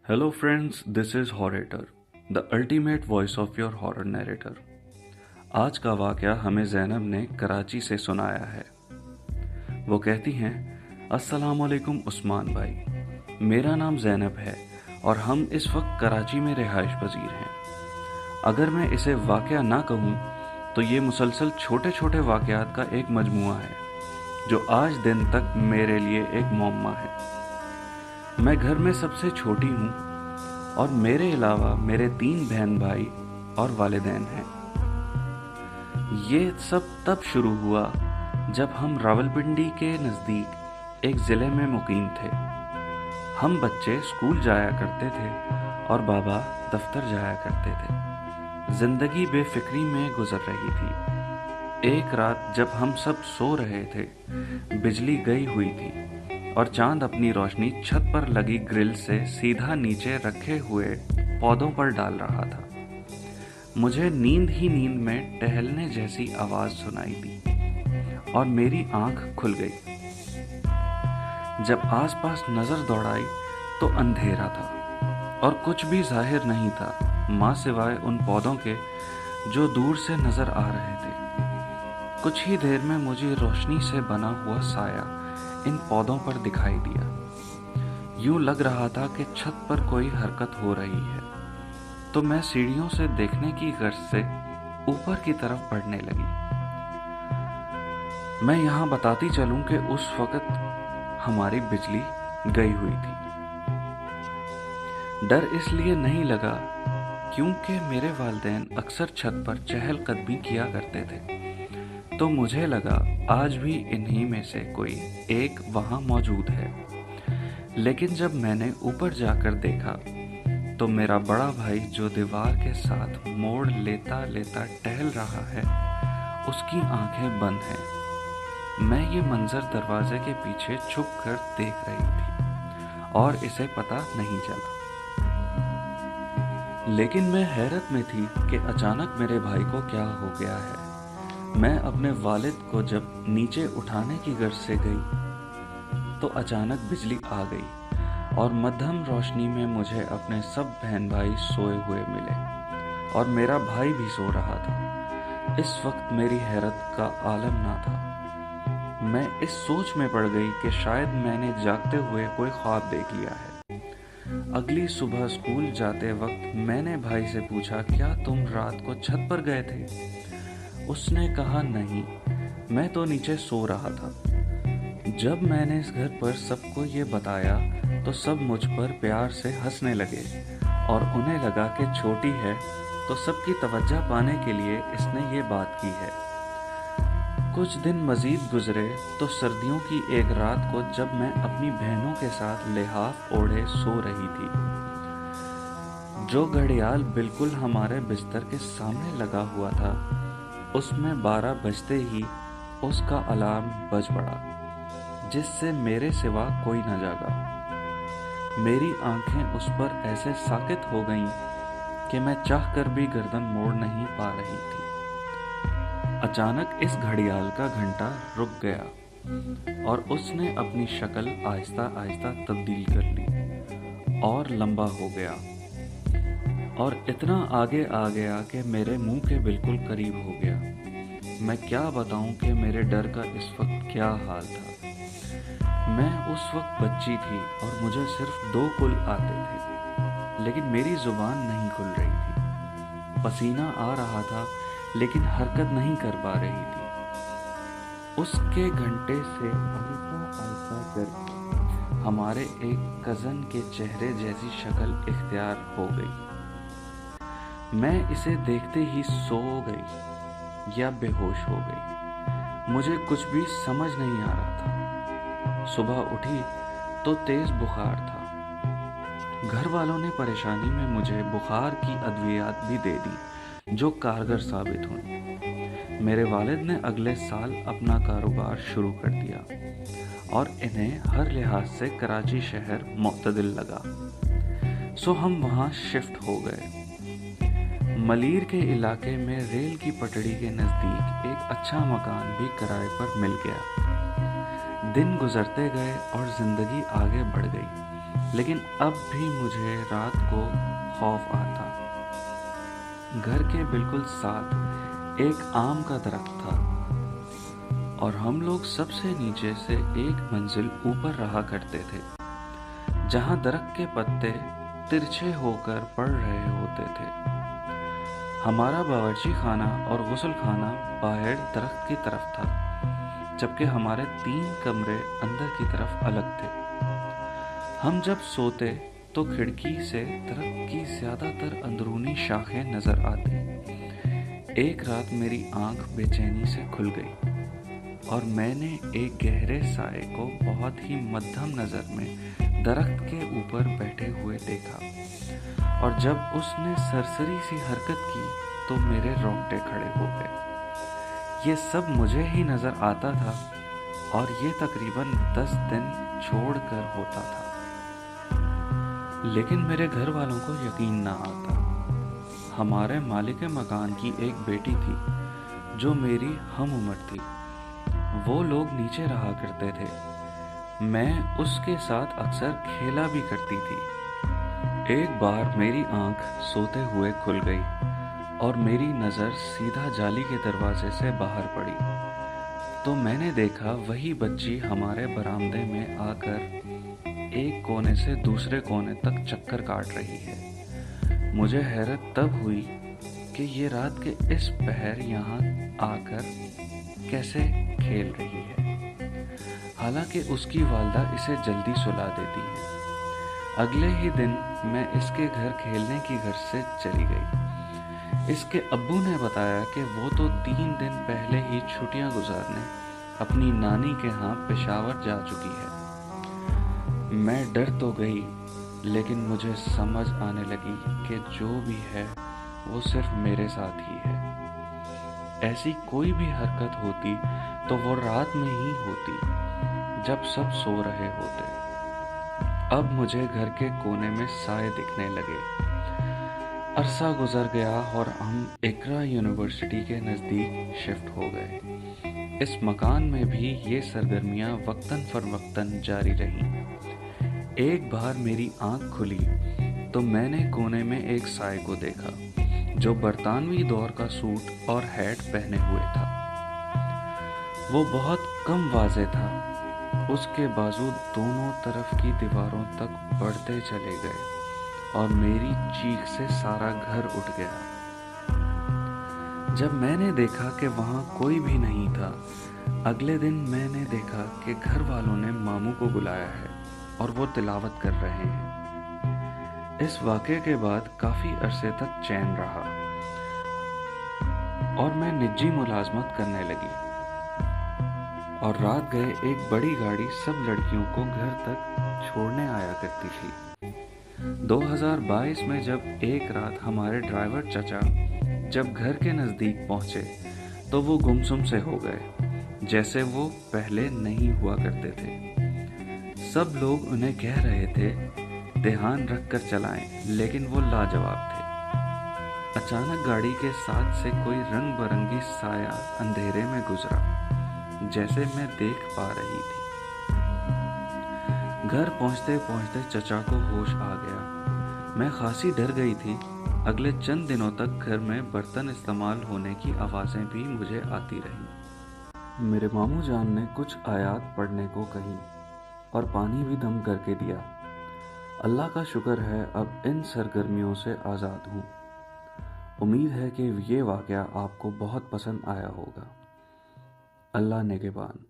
Hello friends, this is Horator, the ultimate voice of your horror narrator. आज का वाक़या हमें ज़ैनब ने कराची से सुनाया है। वो कहती हैं, अस्सलाम वालेकुम उस्मान भाई, मेरा नाम ज़ैनब है और हम इस वक्त कराची में रिहाइश पजीर हैं। अगर मैं इसे वाक़या ना कहूँ तो ये मुसलसल छोटे छोटे वाक़यात का एक मजमुआ है जो आज दिन तक मेरे लिए एक मौम्मा है। मैं घर में सबसे छोटी हूँ और मेरे अलावा मेरे 3 बहन भाई और वालिदैन हैं। ये सब तब शुरू हुआ जब हम रावलपिंडी के नज़दीक एक ज़िले में मुकीम थे। हम बच्चे स्कूल जाया करते थे और बाबा दफ्तर जाया करते थे। ज़िंदगी बेफिक्री में गुजर रही थी। एक रात जब हम सब सो रहे थे, बिजली गई हुई थी और चांद अपनी रोशनी छत पर लगी ग्रिल से सीधा नीचे रखे हुए पौधों पर डाल रहा था। मुझे नींद ही नींद में टहलने जैसी आवाज़ सुनाई दी और मेरी आंख खुल गई। जब आसपास नज़र दौड़ाई तो अंधेरा था और कुछ भी जाहिर नहीं था माँ सिवाय उन पौधों के जो दूर से नज़र आ रहे थे। कुछ ही देर में मुझे रोशनी से बना हुआ साया इन पौधों पर दिखाई दिया। यूं लग रहा था कि छत पर कोई हरकत हो रही है, तो मैं सीढ़ियों से देखने की गर्ज से ऊपर की तरफ बढ़ने लगी। मैं यहाँ बताती चलूं कि उस वक्त हमारी बिजली गई हुई थी। डर इसलिए नहीं लगा क्योंकि मेरे वालिदैन अक्सर छत पर चहलकदमी किया करते थे, तो मुझे लगा आज भी इन्हीं में से कोई एक वहाँ मौजूद है। लेकिन जब मैंने ऊपर जाकर देखा तो मेरा बड़ा भाई जो दीवार के साथ मोड़ लेता लेता टहल रहा है, उसकी आंखें बंद हैं। मैं ये मंजर दरवाजे के पीछे छुप कर देख रही थी और इसे पता नहीं चला। लेकिन मैं हैरत में थी कि अचानक मेरे भाई को क्या हो गया है। मैं अपने वालिद को जब नीचे उठाने की गर्ज से गई तो अचानक बिजली आ गई और मध्यम रोशनी में मुझे अपने सब बहन भाई सोए हुए मिले और मेरा भाई भी सो रहा था। इस वक्त मेरी हैरत का आलम ना था। मैं इस सोच में पड़ गई कि शायद मैंने जागते हुए कोई ख्वाब देख लिया है। अगली सुबह स्कूल जाते वक्त मैंने भाई से पूछा, क्या तुम रात को छत पर गए थे? उसने कहा, नहीं, मैं तो नीचे सो रहा था। जब मैंने इस घर पर सबको ये बताया तो सब मुझ पर प्यार से हंसने लगे और उन्हें लगा कि छोटी है तो सबकी तवज्जो पाने के लिए इसने ये बात की है। कुछ दिन मजीद गुजरे तो सर्दियों की एक रात को जब मैं अपनी बहनों के साथ लिहाफ ओढ़े सो रही थी, जो घड़ियाल बिल्कुल हमारे बिस्तर के सामने लगा हुआ था, उसमें 12 बजते ही उसका अलार्म बज पड़ा, जिससे मेरे सिवा कोई न जागा। मेरी आंखें उस पर ऐसे साकित हो गईं कि मैं चाहकर भी गर्दन मोड़ नहीं पा रही थी। अचानक इस घड़ियाल का घंटा रुक गया और उसने अपनी शक्ल आहिस्ता आहिस्ता तब्दील कर ली और लंबा हो गया और इतना आगे आ गया कि मेरे मुंह के बिल्कुल करीब हो गया। मैं क्या बताऊं कि मेरे डर का इस वक्त क्या हाल था। मैं उस वक्त बच्ची थी और मुझे सिर्फ 2 कुल आते थे, लेकिन मेरी जुबान नहीं खुल रही थी। पसीना आ रहा था लेकिन हरकत नहीं कर पा रही थी। उसके घंटे से आहिस्ता आहिस्ता कर हमारे एक कज़न के चेहरे जैसी शक्ल इख्तियार हो गई। मैं इसे देखते ही सो गई या बेहोश हो गई, मुझे कुछ भी समझ नहीं आ रहा था। सुबह उठी तो तेज बुखार था। घर वालों ने परेशानी में मुझे बुखार की अद्वियात भी दे दी जो कारगर साबित हुई। मेरे वालिद ने अगले साल अपना कारोबार शुरू कर दिया और इन्हें हर लिहाज से कराची शहर मुतदिल लगा, सो हम वहाँ शिफ्ट हो गए। मलीर के इलाके में रेल की पटड़ी के नज़दीक एक अच्छा मकान भी किराए पर मिल गया। दिन गुजरते गए और ज़िंदगी आगे बढ़ गई। لیکن اب بھی مجھے رات کو خوف آتا۔ گھر کے بالکل ساتھ ایک آم کا درخت تھا اور ہم لوگ سب سے نیچے سے ایک منزل اوپر رہا کرتے تھے، جہاں درخت کے پتے ترچھے ہو کر پڑ رہے ہوتے تھے۔ ہمارا باورچی خانہ اور غسل خانہ باہر درخت کی طرف تھا، جبکہ ہمارے 3 کمرے اندر کی طرف الگ تھے۔ ہم جب سوتے تو کھڑکی سے درخت کی زیادہ تر اندرونی شاخیں نظر آتی۔ ایک رات میری آنکھ بے چینی سے کھل گئی اور میں نے ایک گہرے سائے کو بہت ہی مدھم نظر میں درخت کے اوپر بیٹھے ہوئے دیکھا، اور جب اس نے سرسری سی حرکت کی تو میرے رونگٹے کھڑے ہو گئے۔ یہ سب مجھے ہی نظر آتا تھا اور یہ تقریباً 10 دن چھوڑ کر ہوتا تھا، لیکن میرے گھر والوں کو یقین نہ آتا۔ ہمارے مالک مکان کی ایک بیٹی تھی جو میری ہم عمر تھی۔ وہ لوگ نیچے رہا کرتے تھے، میں اس کے ساتھ اکثر کھیلا بھی کرتی تھی۔ ایک بار میری آنکھ سوتے ہوئے کھل گئی اور میری نظر سیدھا جالی کے دروازے سے باہر پڑی تو میں نے دیکھا وہی بچی ہمارے برآمدے میں آ کر ایک کونے سے دوسرے کونے تک چکر کاٹ رہی ہے۔ مجھے حیرت تب ہوئی کہ یہ رات کے اس پہر یہاں آ کر کیسے کھیل رہی ہے، حالانکہ اس کی والدہ اسے جلدی سلا دیتی ہے۔ اگلے ہی دن میں اس کے گھر کھیلنے کی غرض سے چلی گئی۔ اس کے ابو نے بتایا کہ وہ تو 3 دن پہلے ہی چھٹیاں گزارنے اپنی نانی کے ہاں پشاور جا چکی ہے۔ میں ڈر تو گئی، لیکن مجھے سمجھ آنے لگی کہ جو بھی ہے وہ صرف میرے ساتھ ہی ہے۔ ایسی کوئی بھی حرکت ہوتی تو وہ رات میں ہی ہوتی، جب سب سو رہے ہوتے۔ اب مجھے گھر کے کونے میں سائے دکھنے لگے۔ عرصہ گزر گیا اور ہم اقرا یونیورسٹی کے نزدیک شفٹ ہو گئے۔ اس مکان میں بھی یہ سرگرمیاں وقتاً فوقتاً جاری رہیں۔ ایک بار میری آنکھ کھلی تو میں نے کونے میں ایک سائے کو دیکھا جو برطانوی دور کا سوٹ اور ہیٹ پہنے ہوئے تھا۔ وہ بہت کم واضح تھا، اس کے بازو دونوں طرف کی دیواروں تک بڑھتے چلے گئے اور میری چیخ سے سارا گھر اٹھ گیا۔ جب میں نے دیکھا کہ وہاں کوئی بھی نہیں تھا، اگلے دن میں نے دیکھا کہ گھر والوں نے ماموں کو بلایا ہے اور وہ تلاوت کر رہے ہیں۔ اس واقعے کے بعد کافی عرصے تک چین رہا اور میں نجی ملازمت کرنے لگی، اور رات گئے ایک بڑی گاڑی سب لڑکیوں کو گھر تک چھوڑنے آیا کرتی تھی۔ 2022 میں جب ایک رات ہمارے ڈرائیور چچا جب گھر کے نزدیک پہنچے تو وہ گمسم سے ہو گئے، جیسے وہ پہلے نہیں ہوا کرتے تھے۔ سب لوگ انہیں کہہ رہے تھے دھیان رکھ کر چلائیں، لیکن وہ لاجواب تھے۔ اچانک گاڑی کے ساتھ سے کوئی رنگ برنگی سایہ اندھیرے میں گزرا، جیسے میں دیکھ پا رہی تھی۔ گھر پہنچتے پہنچتے چچا کو ہوش آ گیا۔ میں خاصی ڈر گئی تھی۔ اگلے چند دنوں تک گھر میں برتن استعمال ہونے کی آوازیں بھی مجھے آتی رہیں۔ میرے ماموں جان نے کچھ آیات پڑھنے کو کہیں اور پانی بھی دم کر کے دیا۔ اللہ کا شکر ہے اب ان سرگرمیوں سے آزاد ہوں۔ امید ہے کہ یہ واقعہ آپ کو بہت پسند آیا ہوگا۔ اللہ نگہبان۔